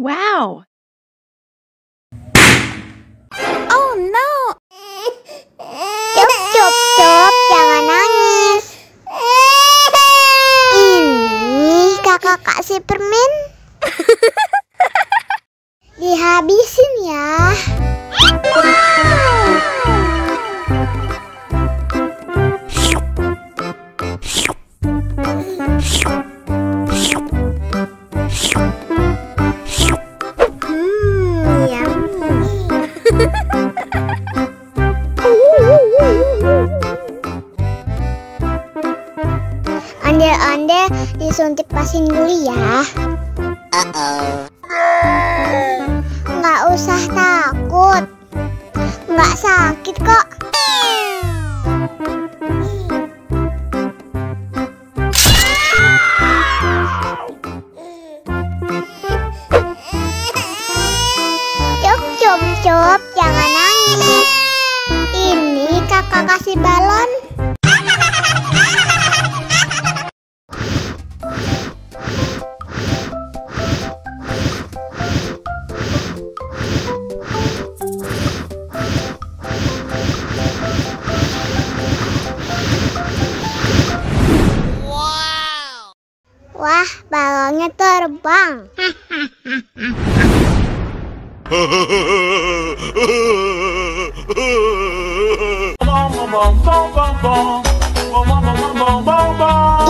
Wow! Oh no! Cup, jangan nangis. Ini kakak kasih permen. Dihabisin ya. Ondel-ondel disuntik vaksin dulu ya. Nggak usah takut, nggak sakit kok. Cup, jangan nangis. Ini kakak kasih balon. Wah, balonnya terbang.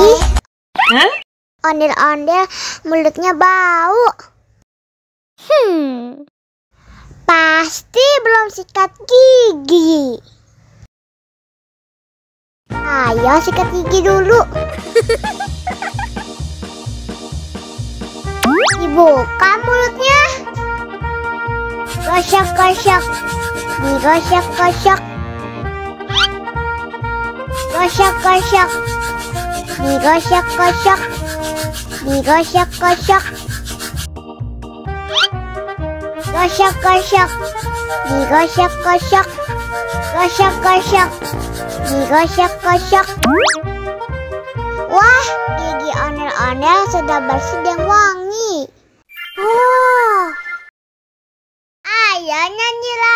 Ih, ondel-ondel mulutnya bau. Pasti belum sikat gigi. Ayo sikat gigi dulu. Dibuka mulutnya. Gosok-gosok. Digosok-gosok. Gosok-gosok. Digosok-gosok. Digosok-gosok. Gosok-gosok. Digosok-gosok. Gosok-gosok. Digosok-gosok. Wah, gigi ondel-ondel sudah bersih dan wangi. Ayo nyanyi lagi.